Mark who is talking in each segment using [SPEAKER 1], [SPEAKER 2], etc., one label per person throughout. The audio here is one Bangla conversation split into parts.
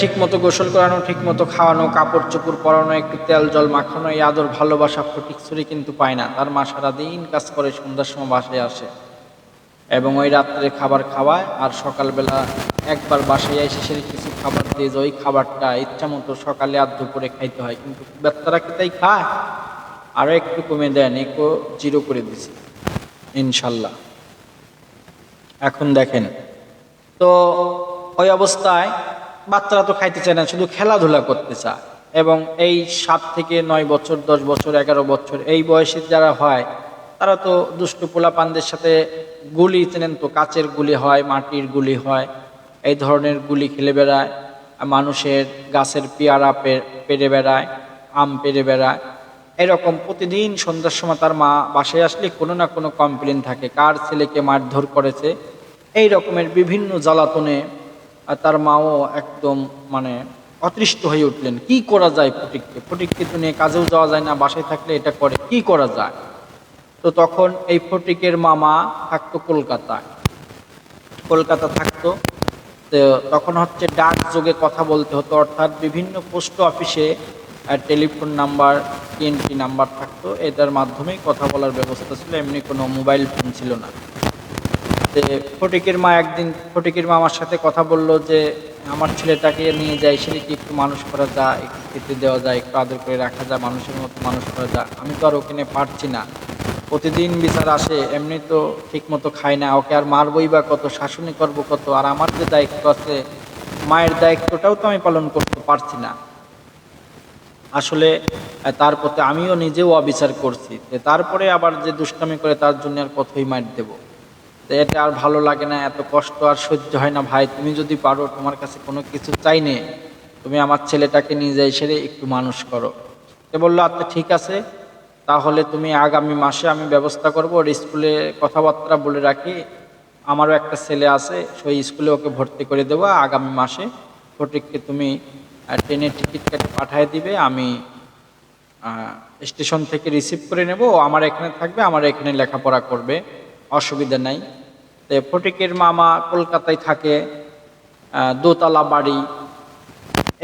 [SPEAKER 1] ঠিক মতো গোসল করানো, ঠিক মতো খাওয়ানো, কাপড় চোপড় পরানো, একটু তেল জল মাখানো, এই আদর ভালোবাসা ফটিক ছুরি কিন্তু পায় না। তার মা সারাদিন কাজ করে সন্ধ্যার সময় বাসায় আসে এবং ওই রাত্রে খাবার খাওয়ায়, আর সকালবেলা একবার বাসায় এসে সে কিছু খাবার দিয়ে যে ওই খাবারটা ইচ্ছা মতো সকালে আর দুপুরে খাইতে হয়, কিন্তু বাচ্চারা কি তাই খায়? আরও একটু কমে দেন, একটু জিরো করে দিছি ইনশাল্লাহ। এখন দেখেন তো ওই অবস্থায় বাচ্চারা তো খাইতে চায় না, শুধু খেলাধুলা করতে চায়। এবং এই 7 থেকে 9 বছর, 10 বছর, 11 বছর এই বয়সে যারা হয় তারা তো দুষ্টু পোলাপানদের সাথে গুলি, চেনেন তো, কাচের গুলি হয়, মাটির গুলি হয়, এই ধরনের গুলি খেলে বেড়ায়, মানুষের গাছের পেয়ারা পেড়ে বেড়ায়, আম পেড়ে বেড়ায়। এরকম প্রতিদিন সন্ধ্যার সময় তার মা বাসায় আসলে কোনো না কোনো কমপ্লেন থাকে, কার ছেলেকে মারধর করেছে। এই রকমের বিভিন্ন জ্বালাতনে তার মাও একদম মানে অতৃষ্ট হয়ে উঠলেন। কি করা যায় ফটিককে তো নিয়ে কাজেও যাওয়া যায় না, বাসায় থাকলে এটা করে, কি করা যায়? তো তখন এই ফটিকের মামা থাকতো কলকাতা থাকতো। তো তখন হচ্ছে ডাক যোগে কথা বলতে হতো, অর্থাৎ বিভিন্ন পোস্ট অফিসে টেলিফোন নাম্বার, TNT নাম্বার থাকতো, এটার মাধ্যমেই কথা বলার ব্যবস্থা ছিল, এমনি কোনো মোবাইল ফোন ছিল না। ফটিকের মা একদিন ফটিকের মা আমার সাথে কথা বলল যে আমার ছেলেটাকে নিয়ে যায়, ছেলেকে একটু মানুষ করা যায়, একটু খেতে দেওয়া যায়, একটু আদর করে রাখা যায়, মানুষের মতো মানুষ করা যায়। আমি তো আর ওখানে পারছি না, প্রতিদিন বিচার আসে, এমনি তো ঠিক মতো খায় না, ওকে আর মারবই বা কত, শাসনই করবো কত, আর আমার যে দায়িত্ব আছে মায়ের দায়িত্বটাও তো আমি পালন করতে পারছি না। আসলে তার প্রতি আমিও নিজেও অবিচার করছি, তারপরে আবার যে দুষ্টামি করে তার জন্য আর কতই মার দেবো। এটা আর ভালো লাগে না, এত কষ্ট আর সহ্য হয় না। ভাই তুমি যদি পারো, তোমার কাছে কোনো কিছু চাই নে, তুমি আমার ছেলেটাকে নিয়ে যাই সেরে একটু মানুষ করো। সে বললো আচ্ছা ঠিক আছে, তাহলে তুমি আগামী মাসে আমি ব্যবস্থা করবো, ওর স্কুলে কথাবার্তা বলে রাখি, আমারও একটা ছেলে আছে, সেই স্কুলে ওকে ভর্তি করে দেবো। আগামী মাসে ফটিককে তুমি ট্রেনের টিকিট কেটে পাঠিয়ে দিবে, আমি স্টেশন থেকে রিসিভ করে নেব, ও আমার এখানে থাকবে, আমার এখানে লেখাপড়া করবে, অসুবিধা নাই। তো ফটিকের মামা কলকাতায় থাকে, দোতলা বাড়ি,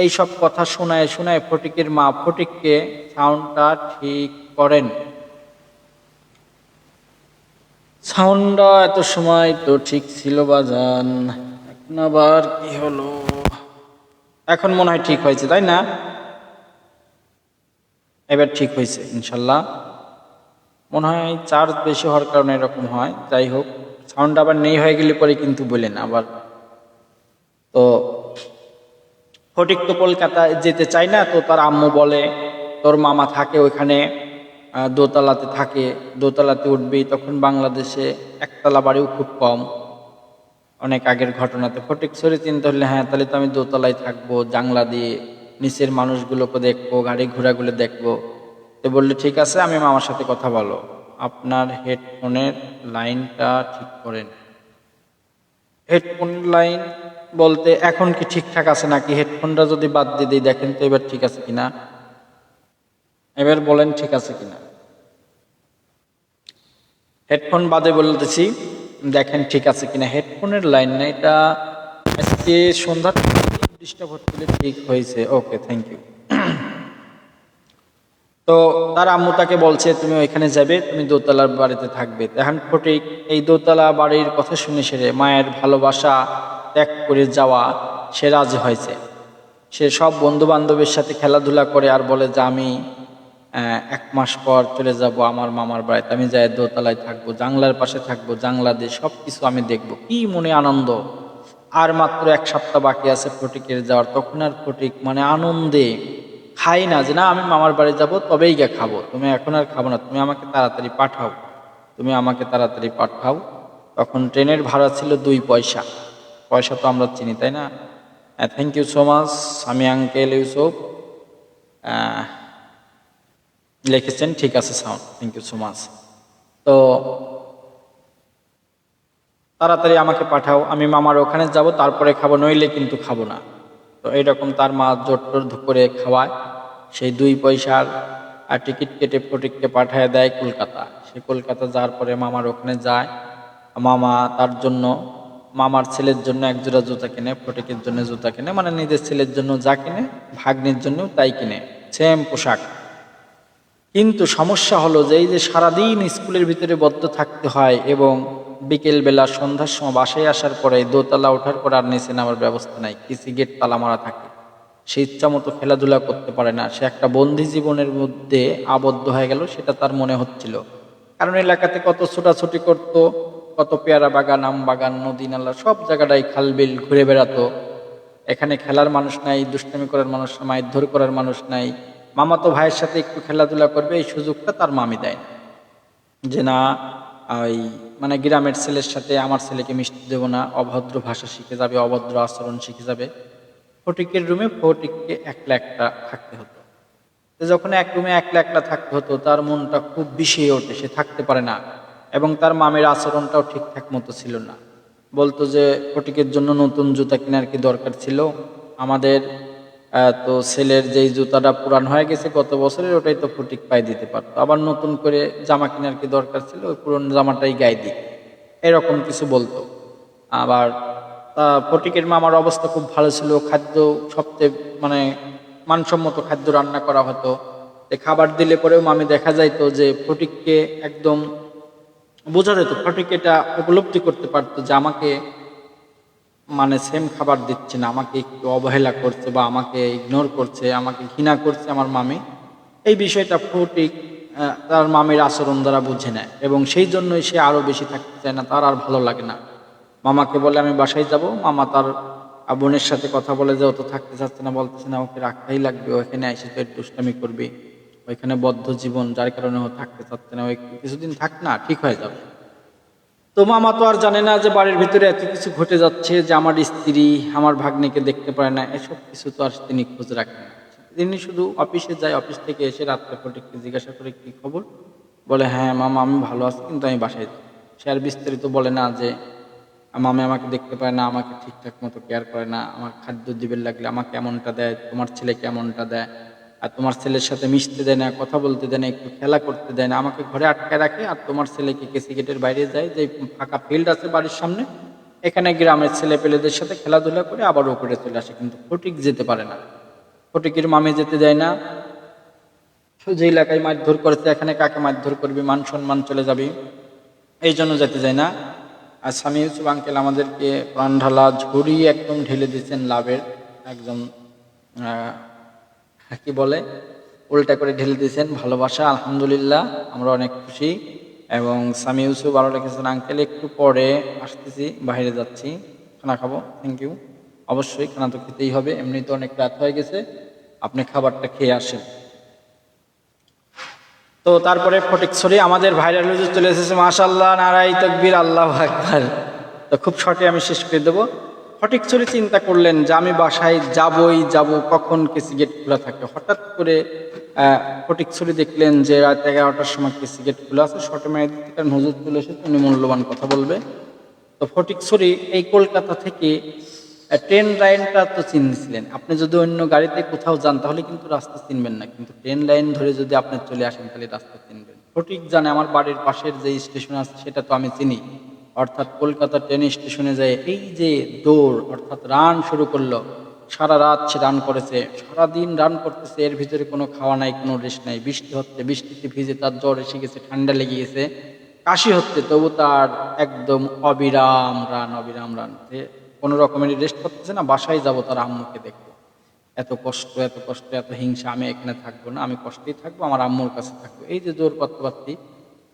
[SPEAKER 1] এই সব কথা শোনায় শোনায় ফটিকের মা ফটিককে সাউন্ডটা ঠিক করেন। সাউন্ডটা এত সময় তো ঠিক ছিল বাজান, এখন আবার কি হলো? এখন মনে হয় ঠিক হয়েছে, তাই না? এবার ঠিক হয়েছে ইনশাল্লাহ। মনে হয় চার্জ বেশি হওয়ার কারণে এরকম হয়। যাই হোক, সাউন্ড আবার নেই হয়ে গেলে পরে কিন্তু বলেন আবার। তো ফটিক তো কলকাতায় যেতে চায় না, তো তার আম্মু বলে তোর মামা থাকে ওইখানে, দোতলাতে থাকে, দোতলাতে উঠবি। তখন বাংলাদেশে একতলা বাড়িও খুব কম, অনেক আগের ঘটনাতে ফটিক সরি চিন্তা হলে হ্যাঁ তাহলে তো আমি দোতলায় থাকবো, জানলা দিয়ে নিচের মানুষগুলোকে দেখবো, গাড়ি ঘোড়াগুলো দেখবো। তো বললো ঠিক আছে, আমি মামার সাথে কথা বলো, আপনার হেডফোনের লাইনটা ঠিক করেন। হেডফোন লাইন বলতে এখন কি ঠিকঠাক আছে নাকি? হেডফোনটা যদি বাদ দিয়ে দিই, দেখেন তো এবার ঠিক আছে কিনা, এবার বলেন ঠিক আছে কিনা। হেডফোন বাদে বলতেছি, দেখেন ঠিক আছে কিনা। হেডফোনের লাইন না, এটা আজকে সন্ধ্যা ডিস্টার্ব হচ্ছিল, ঠিক হয়েছে, ওকে থ্যাংক ইউ। তো তার আম্মু তাকে বলছে তুমি ওইখানে যাবে, তুমি দোতলার বাড়িতে থাকবে। এখন ফটিক এই দোতলা বাড়ির কথা শুনে সেরে মায়ের ভালোবাসা ত্যাগ করে যাওয়া সে রাজি হয়েছে। সে সব বন্ধু বান্ধবের সাথে খেলাধুলা করে আর বলে যে আমি 1 মাস পর চলে যাব আমার মামার বাড়িতে, আমি যাই দোতলায় থাকবো, জানলার পাশে থাকবো, জানলা দিয়ে সব কিছু আমি দেখবো, কি মনে আনন্দ। আর মাত্র 1 সপ্তাহ বাকি আছে ফটিকের যাওয়ার। তখন আর ফটিক মানে আনন্দে খাই না, যে না আমি মামার বাড়ি যাব তবেই গিয়ে খাবো, তুমি এখন আর খাবো না, তুমি আমাকে তাড়াতাড়ি পাঠাও, তুমি আমাকে তাড়াতাড়ি পাঠাও। তখন ট্রেনের ভাড়া ছিল 2 পয়সা, পয়সা তো আমরা চিনি তাই না? থ্যাংক ইউ সো মাচ, আমি আঙ্কেল ইউসুফ লিখেছেন, ঠিক আছে sound, thank you so much. তো তাড়াতাড়ি আমাকে পাঠাও, আমি মামার ওখানে যাব, তারপরে খাবো, নইলে কিন্তু খাবো না। তো এইরকম তার মা জোর টোর করে খাওয়ায়। সেই 2 পয়সার টিকিট কেটে ফটিককে পাঠায় দেয় কলকাতা। সে কলকাতা যাওয়ার পরে মামার ওখানে যায়, মামা তার জন্য মামার ছেলের জন্য এক জোড়া জুতা কিনে, ফটিকের জন্য জুতা কিনে, মানে নিজের ছেলের জন্য যা কিনে ভাগ্নির জন্য তাই কিনে, সেম পোশাক। কিন্তু সমস্যা হলো যে এই যে সারাদিন স্কুলের ভিতরে বদ্ধ থাকতে হয় এবং বিকেলবেলা সন্ধ্যার সময় বাসায় আসার পরে দোতলা ওঠার পর আর নিচে নামার ব্যবস্থা নাই, কিছু গেট তালা মারা থাকে, সে ইচ্ছা মতো খেলাধুলা করতে পারে না, সে একটা বন্দি জীবনের মধ্যে আবদ্ধ হয়ে গেল, সেটা তার মনে হচ্ছিল। কারণ এলাকাতে কত ছোটাছুটি করতো, কত পেয়ারা বাগান, আম বাগান, নদী নালা, সব জায়গাটাই খালবিল ঘুরে বেড়াতো। এখানে খেলার মানুষ নাই, দুষ্টামি করার মানুষ নাই, মারধর করার মানুষ নাই। মামাতো ভাইয়ের সাথে একটু খেলাধুলা করবে এই সুযোগটা তার মামি দেয় না, যে না ওই মানে গ্রামের ছেলের সাথে আমার ছেলেকে মিশতে দেবো না, অভদ্র ভাষা শিখে যাবে, অভদ্র আচরণ শিখে যাবে। ফটিকের রুমে ফটিককে একলা একটা থাকতে হতো। তো যখন এক রুমে একলা একলা থাকতে হতো তার মনটা খুব বিষিয়ে ওঠে, সে থাকতে পারে না। এবং তার মামের আচরণটাও ঠিকঠাক মতো ছিল না। বলতো যে ফটিকের জন্য নতুন জুতা কেনার কি দরকার ছিল, আমাদের তো ছেলের যেই জুতাটা পুরান হয়ে গেছে গত বছরের, ওটাই তো ফটিক পায়ে দিতে পারতো, আবার নতুন করে জামা কেনার কি দরকার ছিল, ওই পুরনো জামাটাই গায়ে দিই, এরকম কিছু বলতো। আবার ফটিকের মামার অবস্থা খুব ভালো ছিল, খাদ্য সবচেয়ে মানে মানসম্মত খাদ্য রান্না করা হতো। খাবার দিলে পরেও মামি দেখা যাইতো যে ফটিককে একদম বোঝা যেত, ফটিক এটা উপলব্ধি করতে পারতো যে আমাকে মানে সেম খাবার দিচ্ছে না, আমাকে একটু অবহেলা করছে বা আমাকে ইগনোর করছে, আমাকে ঘৃণা করছে আমার মামি। এই বিষয়টা ফটিক তার মামির আচরণ দ্বারা বুঝে নেয় এবং সেই জন্যই সে আরও বেশি থাকতে চায় না, তার আর ভালো লাগে না। মামাকে বলে আমি বাসায় যাব, মামা তার বোনের সাথে কথা বলে যে ও তো থাকতে চাচ্ছে না, বলতেছে না ওকে রাখাই লাগবে, ওইখানে এসে তো একটু দুষ্টামি করবে, ওইখানে বদ্ধ জীবন, যার কারণে ও থাকতে চাচ্ছে না, ওই কিছুদিন থাক না, ঠিক হয়ে যাবে। তো মামা তো আর জানে না যে বাড়ির ভিতরে এত কিছু ঘটে যাচ্ছে, যে আমার স্ত্রী আমার ভাগ্নিকে দেখতে পারে না, এসব কিছু তো আর তিনি খোঁজ রাখেন না। তিনি শুধু অফিসে যায়, অফিস থেকে এসে রাত্রে ফটিককে জিজ্ঞাসা করে কি খবর, বলে হ্যাঁ মামা আমি ভালো আছি, কিন্তু আমি বাসায় যাই। সে আর বিস্তারিত বলে না যে মামি আমাকে দেখতে পায় না, আমাকে ঠিকঠাক মতো কেয়ার করে না, আমার খাদ্য দিবেন লাগলে আমাকে এমনটা দেয়, তোমার ছেলেকে এমনটা দেয়, আর তোমার ছেলের সাথে মিশতে দেয় না, কথা বলতে দেয় না, একটু খেলা করতে দেয় না, আমাকে ঘরে আটকে রাখে, আর তোমার ছেলেকে কেসি গেটের বাইরে যায়, যে ফাঁকা ফিল্ড আছে বাড়ির সামনে, এখানে গ্রামের ছেলে পেলেদের সাথে খেলাধুলা করে আবার উপরে চলে আসে, কিন্তু ফটিক যেতে পারে না, ফটিকের মামি যেতে দেয় না। যে এলাকায় মারধর করেছে এখানে কাকে মারধর করবি, মান সম্মান চলে যাবে, এই জন্য যেতে যায় না। আর স্বামী ইউসুফ আঙ্কেল আমাদেরকে প্রাণ ঢালা ঝুড়ি একদম ঢেলে দিয়েছেন লাভের, একদম কি বলে উল্টা করে ঢেলে দিয়েছেন ভালোবাসা, আলহামদুলিল্লাহ আমরা অনেক খুশি। এবং স্বামী ইউসুফ আরও লিখেছেন আঙ্কেল একটু পরে আসতেছি, বাইরে যাচ্ছি, খানা খাবো। থ্যাংক ইউ, অবশ্যই খানা তো খেতেই হবে, এমনি তো অনেক রাত হয়ে গেছে, আপনি খাবারটা খেয়ে আসেন। তো তারপরে ফটিকছড়ি আমাদের ভাইরাল নিউজ চলে এসেছে, মাশাআল্লাহ, নারাই তাকবীর, আল্লাহু আকবার। তো খুব শর্টে আমি শেষ করে দেবো। ফটিকছড়ি চিন্তা করলেন যে আমি বাসায় যাবই যাব, কখন কেসি গেট খোলা থাকে। হঠাৎ করে ফটিকছড়ি দেখলেন যে রাত 11টার সময় কেসি গেট খোলা আছে, শর্টে মেয়ে থেকে হুজুর চলে এসে উনি মূল্যবান কথা বলবে। তো ফটিকছড়ি এই কলকাতা থেকে ট্রেন লাইনটা তো চিনছিলেন, আপনি যদি অন্য গাড়িতে কোথাও যান তাহলে কিন্তু রাস্তা চিনবেন না, কিন্তু ট্রেন লাইন ধরে যদি আপনি চলে আসেন তাহলে রাস্তা চিনবেন। ফটিক জানে আমার বাড়ির পাশের যে স্টেশন আছে সেটা তো আমি চিনি, অর্থাৎ কলকাতা ট্রেন স্টেশনে যায় এই যে দৌড় অর্থাৎ রান শুরু করলো, সারা রাত সে রান করেছে, সারাদিন রান করতেছে, এর ভিতরে কোনো খাওয়া নাই, কোনো রেস্ট নাই, বৃষ্টি হচ্ছে, বৃষ্টিতে ভিজে তার জ্বর এসে গেছে, ঠান্ডা লেগে গেছে, কাশি হচ্ছে, তবু তার একদম অবিরাম রান, অবিরাম রান, কোনো রকমের রেস্ট করতেছে না, বাসায় যাব তার আম্মুকে দেখবো, এত কষ্ট এত কষ্ট এত হিংসা, আমি এখানে থাকবো না, আমি কষ্টেই থাকবো, আমার আম্মুর কাছে থাকবো। এই যে জোর করতে পারছি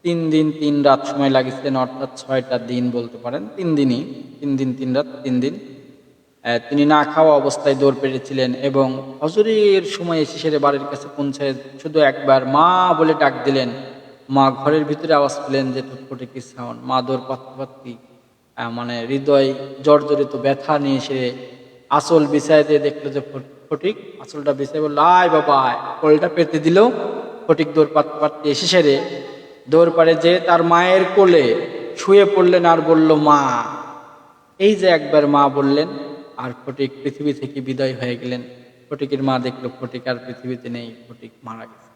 [SPEAKER 1] 3 দিন 3 রাত সময় লাগিয়েছিলেন, অর্থাৎ 6টা দিন বলতে পারেন, 3 দিনই, 3 দিন 3 রাত 3 দিন তিনি না খাওয়া অবস্থায় দৌড় পেরেছিলেন। এবং হজরের সময় এসে সেরে বাড়ির কাছে পৌঁছায় শুধু একবার মা বলে ডাক দিলেন, মা ঘরের ভিতরে আওয়াজ পেলেন যে ঠুটফুটে কি সাউন্ড, মা দৌড় পাত্তি পাত্তি মানে হৃদয় জর্জরিত ব্যথা নিয়ে সে আঁচল বিছায় দিয়ে দেখলো যে ফটিক, আঁচলটা বিছায় বললো আয় বাবা আয়, কোলটা পেতে দিল। ফটিক দৌড় পাততে পারতে এসে সেরে দৌড় পারে যে তার মায়ের কোলে শুয়ে পড়লেন আর বলল মা। এই যে একবার মা বললেন আর ফটিক পৃথিবী থেকে বিদায় হয়ে গেলেন। ফটিকের মা দেখলো ফটিক আর পৃথিবীতে নেই, ফটিক মারা গেছে।